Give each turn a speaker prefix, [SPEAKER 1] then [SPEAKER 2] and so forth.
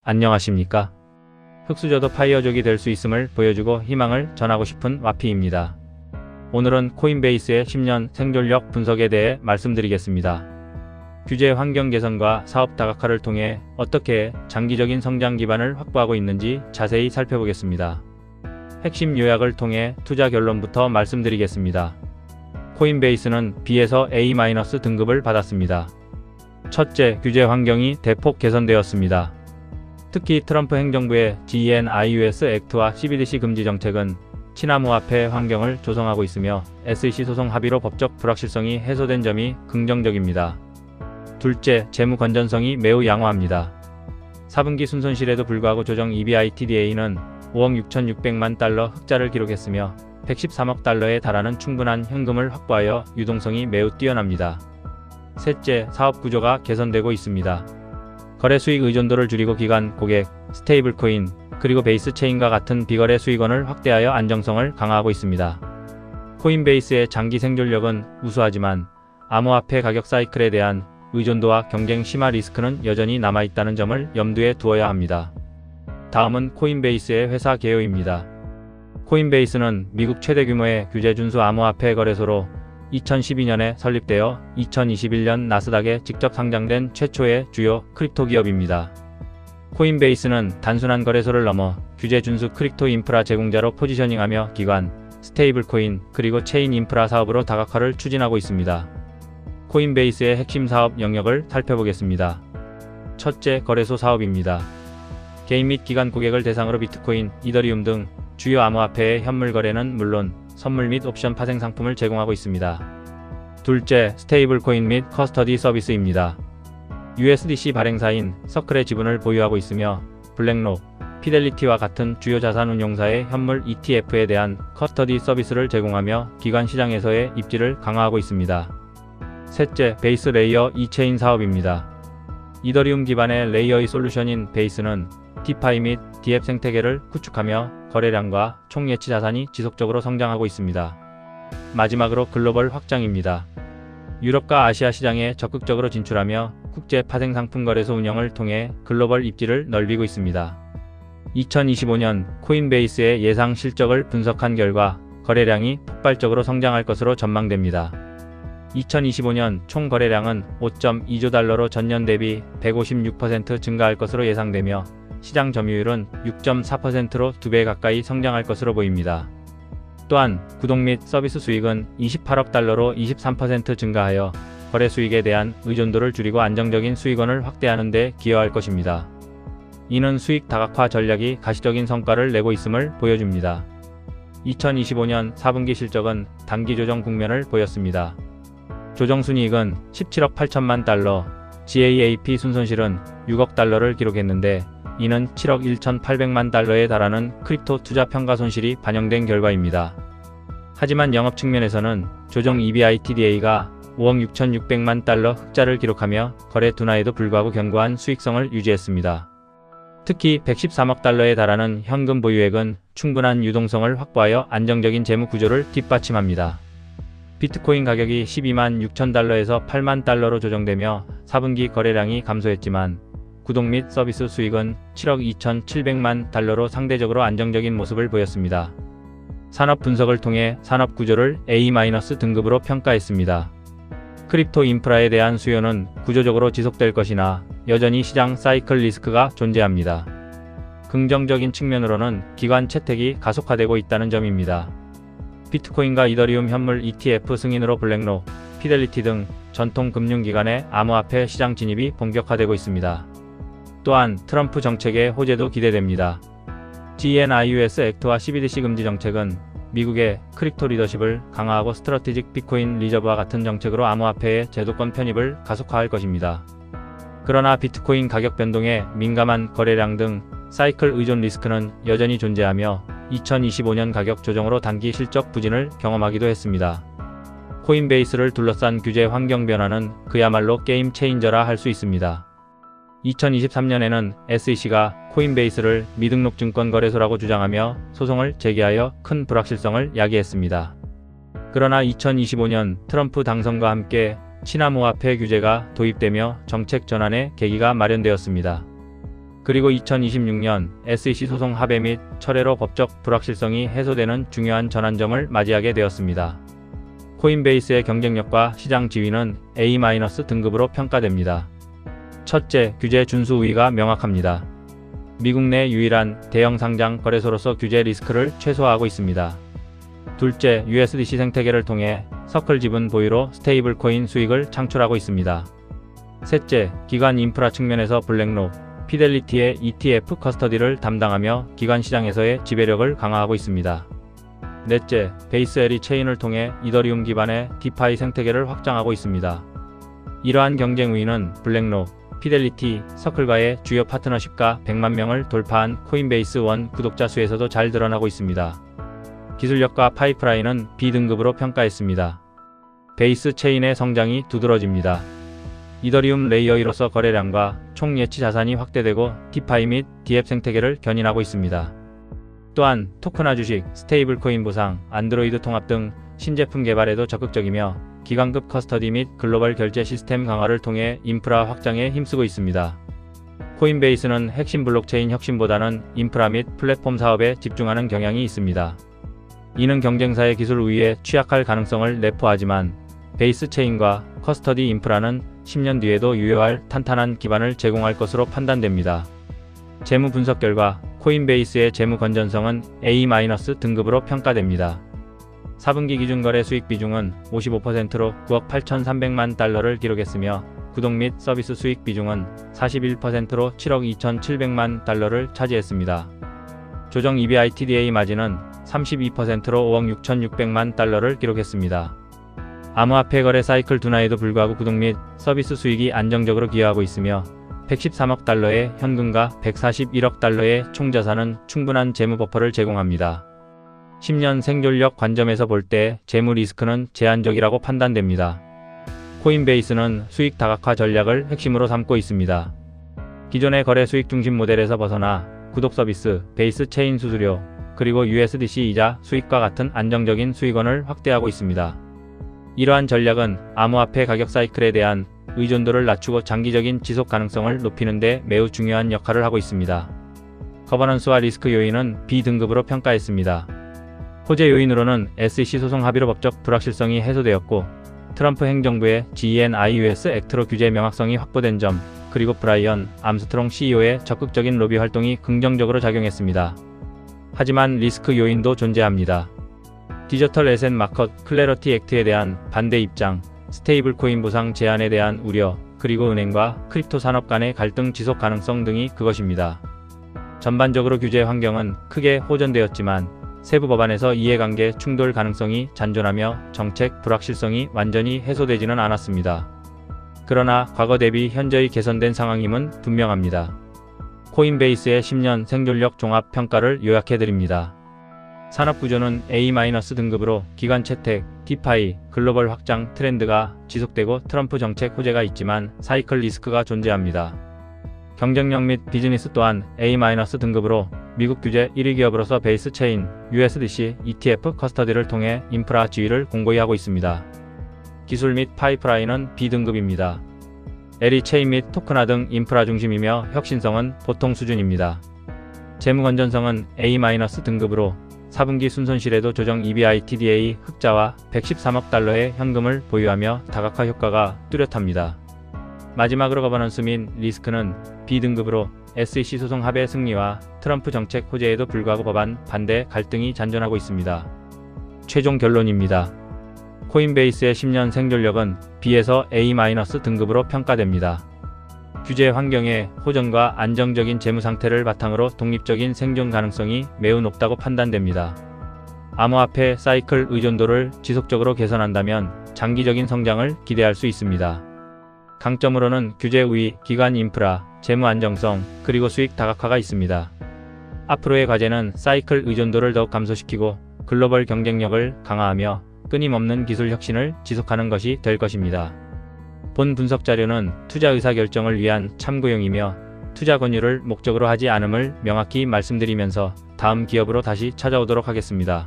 [SPEAKER 1] 안녕하십니까? 흑수저도 파이어족이 될 수 있음을 보여주고 희망을 전하고 싶은 와피입니다. 오늘은 코인베이스의 10년 생존력 분석에 대해 말씀드리겠습니다. 규제 환경 개선과 사업 다각화를 통해 어떻게 장기적인 성장 기반을 확보하고 있는지 자세히 살펴보겠습니다. 핵심 요약을 통해 투자 결론부터 말씀드리겠습니다. 코인베이스는 B에서 A- 등급을 받았습니다. 첫째, 규제 환경이 대폭 개선되었습니다. 특히 트럼프 행정부의 GENIUS 액트와 CBDC 금지 정책은 친암호화폐 환경을 조성하고 있으며 SEC 소송 합의로 법적 불확실성이 해소된 점이 긍정적입니다. 둘째, 재무 건전성이 매우 양호합니다. 4분기 순손실에도 불구하고 조정 EBITDA는 5억 6,600만 달러 흑자를 기록했으며 113억 달러에 달하는 충분한 현금을 확보하여 유동성이 매우 뛰어납니다. 셋째, 사업 구조가 개선되고 있습니다. 거래 수익 의존도를 줄이고 기관, 고객, 스테이블코인, 그리고 베이스 체인과 같은 비거래 수익원을 확대하여 안정성을 강화하고 있습니다. 코인베이스의 장기 생존력은 우수하지만 암호화폐 가격 사이클에 대한 의존도와 경쟁 심화 리스크는 여전히 남아있다는 점을 염두에 두어야 합니다. 다음은 코인베이스의 회사 개요입니다. 코인베이스는 미국 최대 규모의 규제 준수 암호화폐 거래소로 2012년에 설립되어 2021년 나스닥에 직접 상장된 최초의 주요 크립토 기업입니다. 코인베이스는 단순한 거래소를 넘어 규제 준수 크립토 인프라 제공자로 포지셔닝하며 기관, 스테이블코인, 그리고 체인 인프라 사업으로 다각화를 추진하고 있습니다. 코인베이스의 핵심 사업 영역을 살펴보겠습니다. 첫째, 거래소 사업입니다. 개인 및 기관 고객을 대상으로 비트코인, 이더리움 등 주요 암호화폐의 현물 거래는 물론 선물 및 옵션 파생 상품을 제공하고 있습니다. 둘째, 스테이블 코인 및 커스터디 서비스입니다. USDC 발행사인 서클의 지분을 보유하고 있으며 블랙록, 피델리티와 같은 주요 자산 운용사의 현물 ETF에 대한 커스터디 서비스를 제공하며 기관 시장에서의 입지를 강화하고 있습니다. 셋째, 베이스 레이어 2체인 사업입니다. 이더리움 기반의 레이어 2 솔루션인 베이스는 디파이 및 DF 생태계를 구축하며 거래량과 총 예치 자산이 지속적으로 성장하고 있습니다. 마지막으로 글로벌 확장입니다. 유럽과 아시아 시장에 적극적으로 진출하며 국제 파생 상품 거래소 운영을 통해 글로벌 입지를 넓히고 있습니다. 2025년 코인베이스의 예상 실적을 분석한 결과 거래량이 폭발적으로 성장할 것으로 전망됩니다. 2025년 총 거래량은 5.2조 달러로 전년 대비 156% 증가할 것으로 예상되며 시장 점유율은 6.4%로 2배 가까이 성장할 것으로 보입니다. 또한 구독 및 서비스 수익은 28억 달러로 23% 증가하여 거래 수익에 대한 의존도를 줄이고 안정적인 수익원을 확대하는 데 기여할 것입니다. 이는 수익 다각화 전략이 가시적인 성과를 내고 있음을 보여줍니다. 2025년 4분기 실적은 단기 조정 국면을 보였습니다. 조정순이익은 17억 8천만 달러, GAAP 순손실은 6억 달러를 기록했는데 이는 7억 1,800만 달러에 달하는 크립토 투자 평가 손실이 반영된 결과입니다. 하지만 영업 측면에서는 조정 EBITDA가 5억 6,600만 달러 흑자를 기록하며 거래 둔화에도 불구하고 견고한 수익성을 유지했습니다. 특히 113억 달러에 달하는 현금 보유액은 충분한 유동성을 확보하여 안정적인 재무 구조를 뒷받침합니다. 비트코인 가격이 12만 6천 달러에서 8만 달러로 조정되며 4분기 거래량이 감소했지만 구독 및 서비스 수익은 7억 2,700만 달러로 상대적으로 안정적인 모습을 보였습니다. 산업 분석을 통해 산업 구조를 A- 등급으로 평가했습니다. 크립토 인프라에 대한 수요는 구조적으로 지속될 것이나 여전히 시장 사이클 리스크가 존재합니다. 긍정적인 측면으로는 기관 채택이 가속화되고 있다는 점입니다. 비트코인과 이더리움 현물 ETF 승인으로 블랙록, 피델리티 등 전통 금융기관의 암호화폐 시장 진입이 본격화되고 있습니다. 또한 트럼프 정책의 호재도 기대됩니다. GENIUS 액트와 CBDC 금지 정책은 미국의 크립토 리더십을 강화하고 스트러티직 비트코인 리저브와 같은 정책으로 암호화폐의 제도권 편입을 가속화할 것입니다. 그러나 비트코인 가격 변동에 민감한 거래량 등 사이클 의존 리스크는 여전히 존재하며 2025년 가격 조정으로 단기 실적 부진을 경험하기도 했습니다. 코인베이스를 둘러싼 규제 환경 변화는 그야말로 게임 체인저라 할 수 있습니다. 2023년에는 SEC가 코인베이스를 미등록 증권 거래소라고 주장하며 소송을 제기하여 큰 불확실성을 야기했습니다. 그러나 2025년 트럼프 당선과 함께 친암호화폐 규제가 도입되며 정책 전환의 계기가 마련되었습니다. 그리고 2026년 SEC 소송 합의 및 철회로 법적 불확실성이 해소되는 중요한 전환점을 맞이하게 되었습니다. 코인베이스의 경쟁력과 시장 지위는 A- 등급으로 평가됩니다. 첫째, 규제 준수 우위가 명확합니다. 미국 내 유일한 대형 상장 거래소로서 규제 리스크를 최소화하고 있습니다. 둘째, USDC 생태계를 통해 서클 지분 보유로 스테이블 코인 수익을 창출하고 있습니다. 셋째, 기관 인프라 측면에서 블랙록, 피델리티의 ETF 커스터디를 담당하며 기관 시장에서의 지배력을 강화하고 있습니다. 넷째, 베이스 LE 체인을 통해 이더리움 기반의 디파이 생태계를 확장하고 있습니다. 이러한 경쟁 우위는 블랙록, 피델리티, 서클과의 주요 파트너십과 100만 명을 돌파한 코인베이스 1 구독자 수에서도 잘 드러나고 있습니다. 기술력과 파이프라인은 B등급으로 평가했습니다. 베이스 체인의 성장이 두드러집니다. 이더리움 레이어 1로서 거래량과 총 예치 자산이 확대되고 디파이 및 DF 생태계를 견인하고 있습니다. 또한 토큰화 주식, 스테이블 코인 보상, 안드로이드 통합 등 신제품 개발에도 적극적이며 기관급 커스터디 및 글로벌 결제 시스템 강화를 통해 인프라 확장에 힘쓰고 있습니다. 코인베이스는 핵심 블록체인 혁신보다는 인프라 및 플랫폼 사업에 집중하는 경향이 있습니다. 이는 경쟁사의 기술 우위에 취약할 가능성을 내포하지만 베이스 체인과 커스터디 인프라는 10년 뒤에도 유효할 탄탄한 기반을 제공할 것으로 판단됩니다. 재무 분석 결과 코인베이스의 재무 건전성은 A- 등급으로 평가됩니다. 4분기 기준 거래 수익 비중은 55%로 9억 8,300만 달러를 기록했으며 구독 및 서비스 수익 비중은 41%로 7억 2,700만 달러를 차지했습니다. 조정 EBITDA 마진은 32%로 5억 6,600만 달러를 기록했습니다. 암호화폐 거래 사이클 둔화에도 불구하고 구독 및 서비스 수익이 안정적으로 기여하고 있으며 113억 달러의 현금과 141억 달러의 총자산은 충분한 재무 버퍼를 제공합니다. 10년 생존력 관점에서 볼 때 재무 리스크는 제한적이라고 판단됩니다. 코인베이스는 수익 다각화 전략을 핵심으로 삼고 있습니다. 기존의 거래 수익 중심 모델에서 벗어나 구독 서비스, 베이스 체인 수수료, 그리고 USDC 이자 수익과 같은 안정적인 수익원을 확대하고 있습니다. 이러한 전략은 암호화폐 가격 사이클에 대한 의존도를 낮추고 장기적인 지속 가능성을 높이는 데 매우 중요한 역할을 하고 있습니다. 거버넌스와 리스크 요인은 B등급으로 평가했습니다. 호재 요인으로는 SEC 소송 합의로 법적 불확실성이 해소되었고 트럼프 행정부의 GENIUS 액트로 규제 명확성이 확보된 점, 그리고 브라이언 암스트롱 CEO의 적극적인 로비 활동이 긍정적으로 작용했습니다. 하지만 리스크 요인도 존재합니다. 디지털 에셋 마켓 클래러티 액트에 대한 반대 입장, 스테이블 코인 보상 제한에 대한 우려, 그리고 은행과 크립토 산업 간의 갈등 지속 가능성 등이 그것입니다. 전반적으로 규제 환경은 크게 호전되었지만 세부 법안에서 이해관계 충돌 가능성이 잔존하며 정책 불확실성이 완전히 해소되지는 않았습니다. 그러나 과거 대비 현저히 개선된 상황임은 분명합니다. 코인베이스의 10년 생존력 종합 평가를 요약해드립니다. 산업구조는 A- 등급으로 기관 채택, 디파이, 글로벌 확장 트렌드가 지속되고 트럼프 정책 호재가 있지만 사이클 리스크가 존재합니다. 경쟁력 및 비즈니스 또한 A- 등급으로 미국 규제 1위 기업으로서 베이스 체인, USDC, ETF 커스터디를 통해 인프라 지위를 공고히 하고 있습니다. 기술 및 파이프라인은 B등급입니다. LE 체인 및 토큰화 등 인프라 중심이며 혁신성은 보통 수준입니다. 재무 건전성은 A- 등급으로 4분기 순손실에도 조정 EBITDA 흑자와 113억 달러의 현금을 보유하며 다각화 효과가 뚜렷합니다. 마지막으로 거버넌스 및 리스크는 B등급으로 SEC 소송 합의 승리와 트럼프 정책 호재에도 불구하고 법안 반대 갈등이 잔존하고 있습니다. 최종 결론입니다. 코인베이스의 10년 생존력은 B에서 A- 등급으로 평가됩니다. 규제 환경의 호전과 안정적인 재무 상태를 바탕으로 독립적인 생존 가능성이 매우 높다고 판단됩니다. 암호화폐 사이클 의존도를 지속적으로 개선한다면 장기적인 성장을 기대할 수 있습니다. 강점으로는 규제 우위, 기관 인프라, 재무 안정성, 그리고 수익 다각화가 있습니다. 앞으로의 과제는 사이클 의존도를 더욱 감소시키고 글로벌 경쟁력을 강화하며 끊임없는 기술 혁신을 지속하는 것이 될 것입니다. 본 분석 자료는 투자 의사결정을 위한 참고용이며 투자 권유를 목적으로 하지 않음을 명확히 말씀드리면서 다음 기업으로 다시 찾아오도록 하겠습니다.